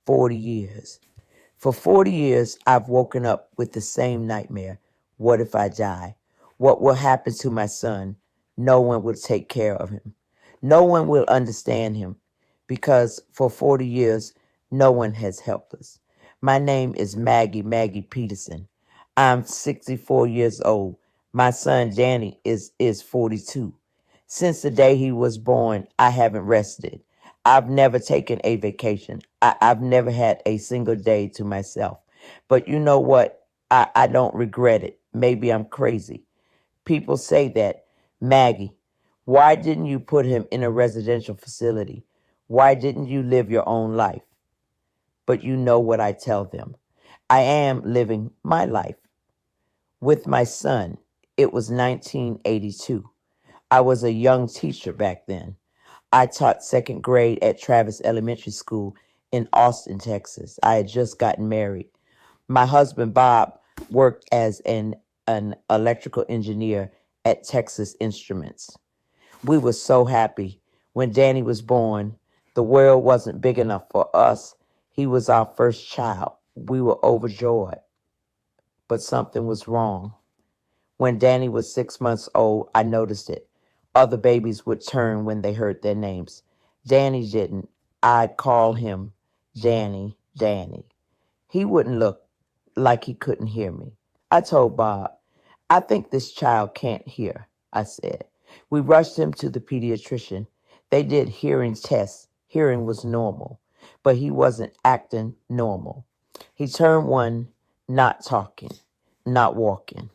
40 years. For 40 years, I've woken up with the same nightmare. What if I die? What will happen to my son? No one will take care of him. No one will understand him because for 40 years, no one has helped us. My name is Maggie Peterson. I'm 64 years old. My son Danny is 42. Since the day he was born, I haven't rested. I've never taken a vacation. I've never had a single day to myself. But you know what? I don't regret it. Maybe I'm crazy. People say that. Maggie, why didn't you put him in a residential facility? Why didn't you live your own life? But you know what I tell them. I am living my life. With my son, it was 1982. I was a young teacher back then. I taught second grade at Travis Elementary School in Austin, Texas. I had just gotten married. My husband, Bob, worked as an electrical engineer at Texas Instruments. We were so happy. When Danny was born, the world wasn't big enough for us. He was our first child. We were overjoyed, but something was wrong. When Danny was 6 months old, I noticed it. Other babies would turn when they heard their names. Danny didn't. I'd call him Danny, Danny. He wouldn't look like he couldn't hear me. I told Bob, I think this child can't hear, I said. We rushed him to the pediatrician. They did hearing tests. Hearing was normal, but he wasn't acting normal. He turned one, not talking, not walking.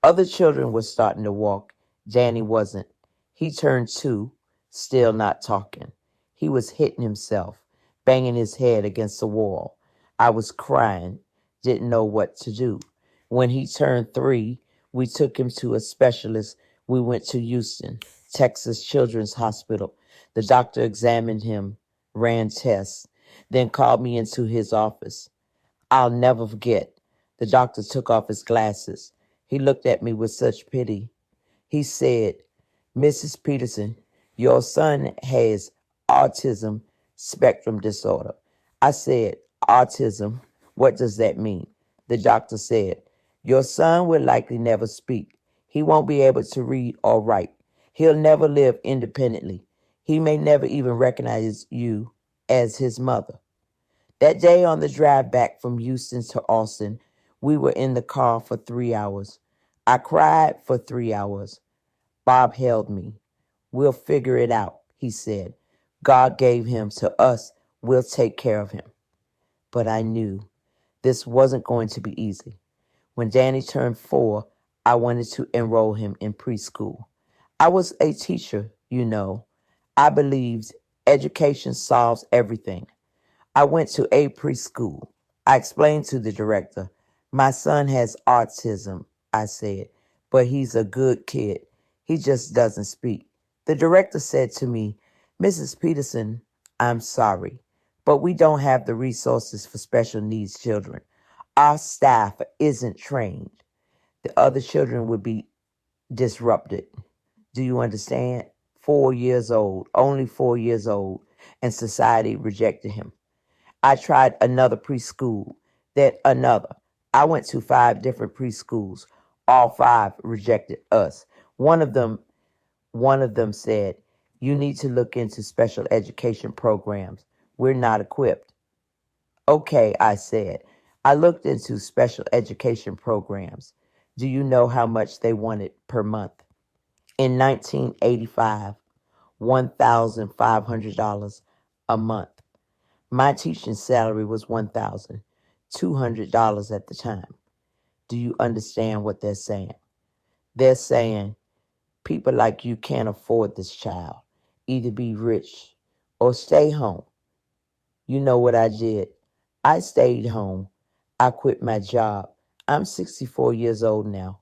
Other children were starting to walk. Danny wasn't. He turned two, still not talking. He was hitting himself, banging his head against the wall. I was crying, didn't know what to do. When he turned three, we took him to a specialist. We went to Houston, Texas Children's Hospital. The doctor examined him, ran tests, then called me into his office. I'll never forget. The doctor took off his glasses. He looked at me with such pity. He said, Mrs. Peterson, your son has autism spectrum disorder. I said, autism? What does that mean? The doctor said, your son will likely never speak. He won't be able to read or write. He'll never live independently. He may never even recognize you as his mother. That day on the drive back from Houston to Austin, we were in the car for 3 hours. I cried for 3 hours. Bob held me. We'll figure it out, he said. God gave him to us. We'll take care of him. But I knew this wasn't going to be easy. When Danny turned 4, I wanted to enroll him in preschool. I was a teacher, you know. I believed education solves everything. I went to a preschool. I explained to the director, my son has autism, I said, but he's a good kid. He just doesn't speak. The director said to me, Mrs. Peterson, I'm sorry, but we don't have the resources for special needs children. Our staff isn't trained. The other children would be disrupted. Do you understand? 4 years old, only 4 years old, and society rejected him. I tried another preschool, then another. I went to 5 different preschools. All 5 rejected us. One of them said, you need to look into special education programs. We're not equipped. Okay, I said. I looked into special education programs. Do you know how much they wanted per month? In 1985, $1,500 a month. My teaching salary was $1,200 at the time. Do you understand what they're saying? They're saying people like you can't afford this child. Either be rich or stay home. You know what I did? I stayed home. I quit my job. I'm 64 years old now.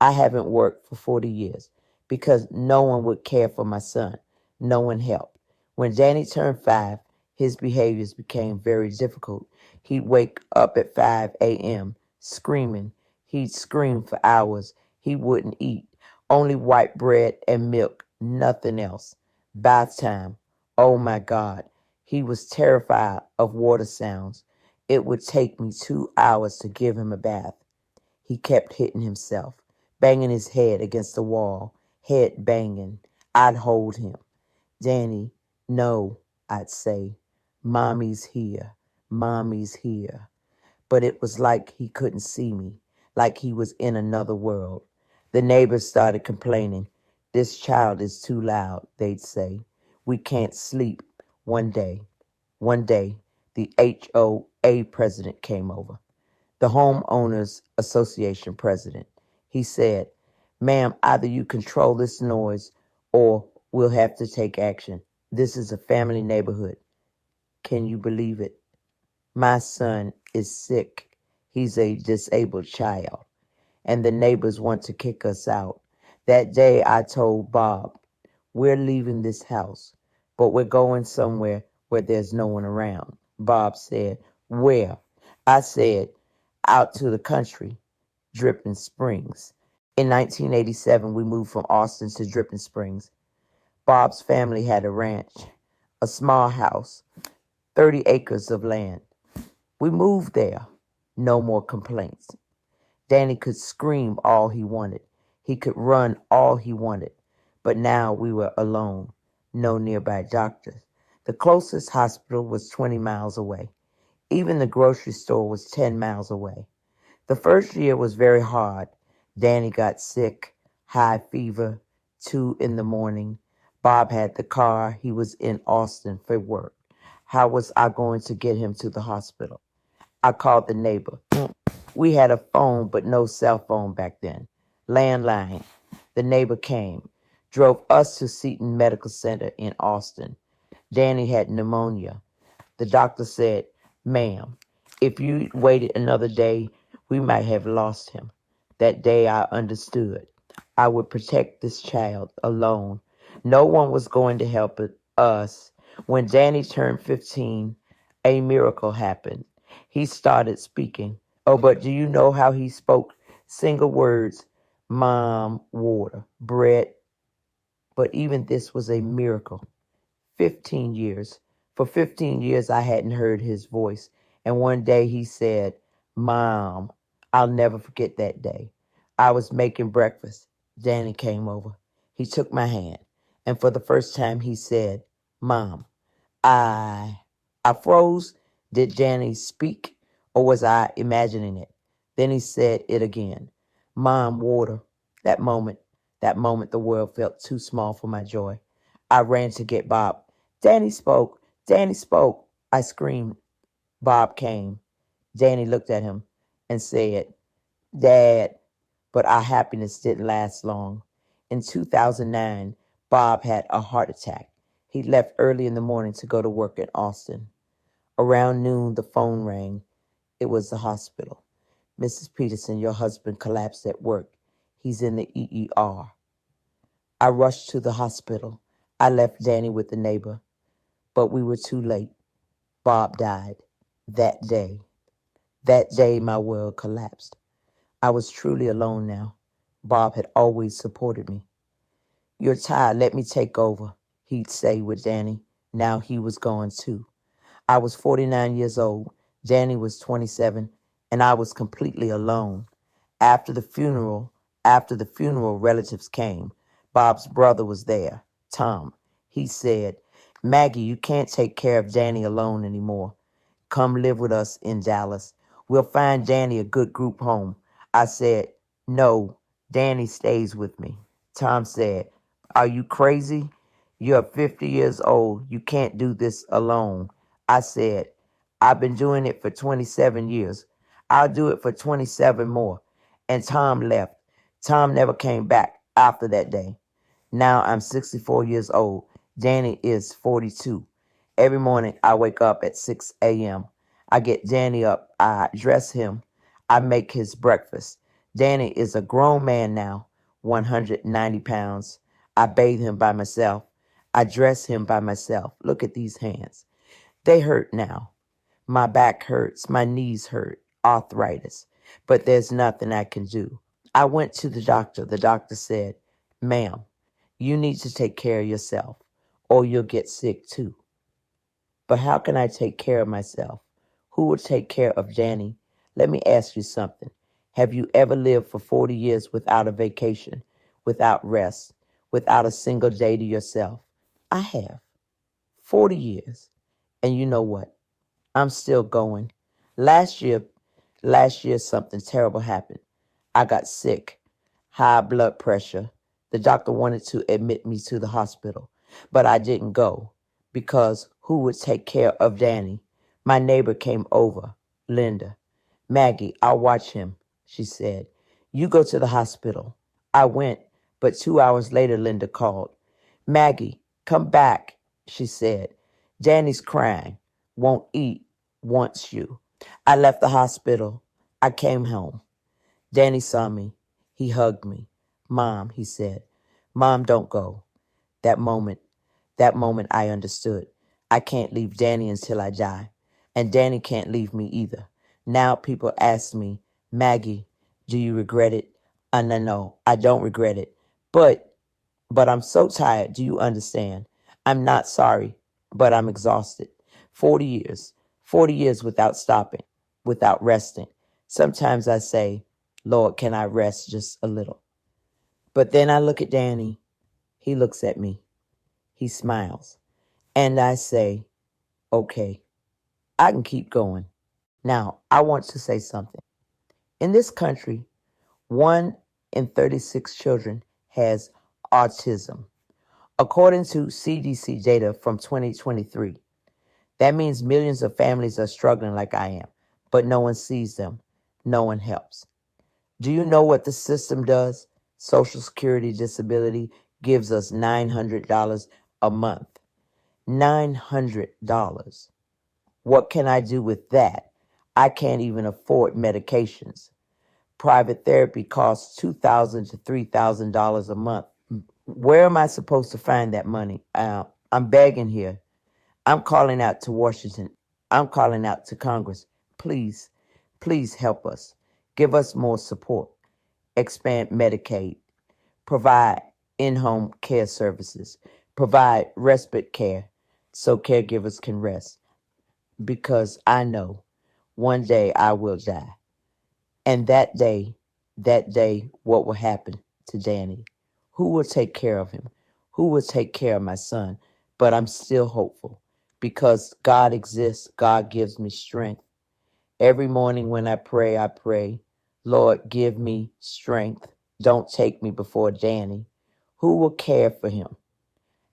I haven't worked for 40 years because no one would care for my son. No one helped. When Danny turned 5, his behaviors became very difficult. He'd wake up at 5 a.m. screaming. He'd scream for hours. He wouldn't eat. Only white bread and milk, nothing else. Bath time. Oh my God. He was terrified of water sounds. It would take me 2 hours to give him a bath. He kept hitting himself, banging his head against the wall, head banging. I'd hold him. Danny, no, I'd say. Mommy's here. Mommy's here. But it was like he couldn't see me, like he was in another world. The neighbors started complaining. This child is too loud, they'd say. We can't sleep. One day, the HOA president came over, the Homeowners Association president. He said, Ma'am, either you control this noise or we'll have to take action. This is a family neighborhood. Can you believe it? My son is sick. He's a disabled child, and the neighbors want to kick us out. That day I told Bob, we're leaving this house, but we're going somewhere where there's no one around. Bob said, where? I said, out to the country, Dripping Springs. In 1987, we moved from Austin to Dripping Springs. Bob's family had a ranch, a small house, 30 acres of land. We moved there. No more complaints. Danny could scream all he wanted. He could run all he wanted. But now we were alone. No nearby doctors. The closest hospital was 20 miles away. Even the grocery store was 10 miles away. The first year was very hard. Danny got sick, high fever, 2 in the morning. Bob had the car. He was in Austin for work. How was I going to get him to the hospital? I called the neighbor. We had a phone, but no cell phone back then. Landline. The neighbor came, drove us to Seton Medical Center in Austin. Danny had pneumonia. The doctor said, Ma'am, if you waited another day, we might have lost him. That day I understood. I would protect this child alone. No one was going to help us. When Danny turned 15, a miracle happened. He started speaking. Oh, but do you know how he spoke? Single words, mom, water, bread. But even this was a miracle. 15 years. For 15 years, I hadn't heard his voice. And one day he said, Mom, I'll never forget that day. I was making breakfast. Danny came over. He took my hand. And for the first time, he said, Mom, I froze. Did Danny speak, or was I imagining it? Then he said it again. Mom, water. That moment, the world felt too small for my joy. I ran to get Bob. Danny spoke. Danny spoke. I screamed. Bob came. Danny looked at him and said, Dad. But our happiness didn't last long. In 2009, Bob had a heart attack. He left early in the morning to go to work in Austin. Around noon, the phone rang. It was the hospital. Mrs. Peterson, your husband collapsed at work. He's in the EER. I rushed to the hospital. I left Danny with the neighbor, but we were too late. Bob died that day. That day, my world collapsed. I was truly alone now. Bob had always supported me. You're tired, let me take over, he'd say with Danny. Now he was gone too. I was 49 years old. Danny was 27, and I was completely alone. After the funeral, relatives came. Bob's brother was there, Tom. He said, Maggie, you can't take care of Danny alone anymore. Come live with us in Dallas. We'll find Danny a good group home. I said, no, Danny stays with me. Tom said, are you crazy? You're 50 years old. You can't do this alone. I said, I've been doing it for 27 years. I'll do it for 27 more. And Tom left. Tom never came back after that day. Now I'm 64 years old. Danny is 42. Every morning I wake up at 6 a.m. I get Danny up. I dress him. I make his breakfast. Danny is a grown man now, 190 pounds. I bathe him by myself. I dress him by myself. Look at these hands. They hurt now. My back hurts. My knees hurt. Arthritis. But there's nothing I can do. I went to the doctor. The doctor said, ma'am, you need to take care of yourself or you'll get sick too. But how can I take care of myself? Who will take care of Danny? Let me ask you something. Have you ever lived for 40 years without a vacation, without rest, without a single day to yourself? I have. 40 years. And you know what? I'm still going. Last year, last year something terrible happened. I got sick, high blood pressure. The doctor wanted to admit me to the hospital, but I didn't go because who would take care of Danny? My neighbor came over, Linda. Maggie, I'll watch him, she said. You go to the hospital. I went, but 2 hours later, Linda called. Maggie, come back, she said. Danny's crying, won't eat, wants you. I left the hospital. I came home. Danny saw me. He hugged me. Mom, he said. Mom, don't go. That moment, that moment I understood. I can't leave Danny until I die. And Danny can't leave me either. Now people ask me, Maggie, do you regret it? No, I don't regret it. But I'm so tired. Do you understand? I'm not sorry, but I'm exhausted. 40 years, 40 years without stopping, without resting. Sometimes I say, Lord, can I rest just a little? But then I look at Danny. He looks at me. He smiles. And I say, okay, I can keep going. Now, I want to say something. In this country, 1 in 36 children has autism. According to CDC data from 2023, that means millions of families are struggling like I am, but no one sees them. No one helps. Do you know what the system does? Social Security disability gives us $900 a month. $900. What can I do with that? I can't even afford medications. Private therapy costs $2,000 to $3,000 a month. Where am I supposed to find that money? I'm begging here. I'm calling out to Washington. I'm calling out to Congress. Please, please help us. Give us more support. Expand Medicaid. Provide in-home care services. Provide respite care so caregivers can rest. Because I know one day I will die. And that day, what will happen to Danny? Who will take care of him? Who will take care of my son? But I'm still hopeful because God exists. God gives me strength. Every morning when I pray, Lord, give me strength. Don't take me before Danny. Who will care for him?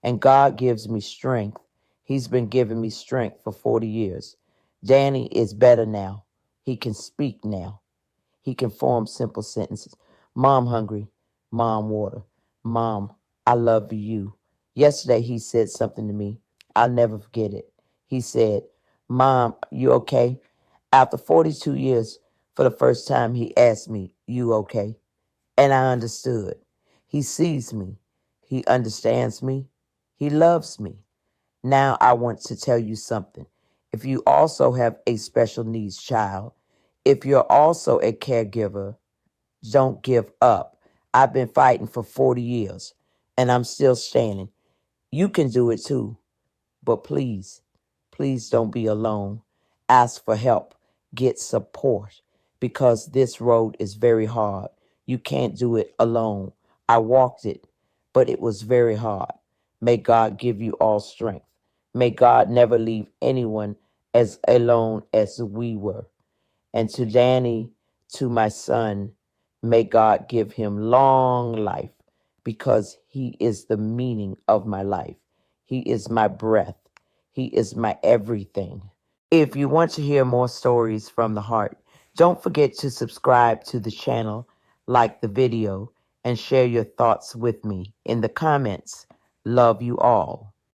And God gives me strength. He's been giving me strength for 40 years. Danny is better now. He can speak now. He can form simple sentences. Mom hungry. Mom water. Mom, I love you. Yesterday he said something to me. I'll never forget it. He said, Mom, you okay? After 42 years, for the first time, he asked me, you okay? And I understood. He sees me. He understands me. He loves me. Now I want to tell you something. If you also have a special needs child, if you're also a caregiver, don't give up. I've been fighting for 40 years and I'm still standing. You can do it too. But please, please don't be alone. Ask for help. Get support because this road is very hard. You can't do it alone. I walked it, but it was very hard. May God give you all strength. May God never leave anyone as alone as we were. And to Danny, to my son, may God give him long life because he is the meaning of my life. He is my breath. He is my everything. If you want to hear more stories from the heart, don't forget to subscribe to the channel, like the video, and share your thoughts with me in the comments. Love you all.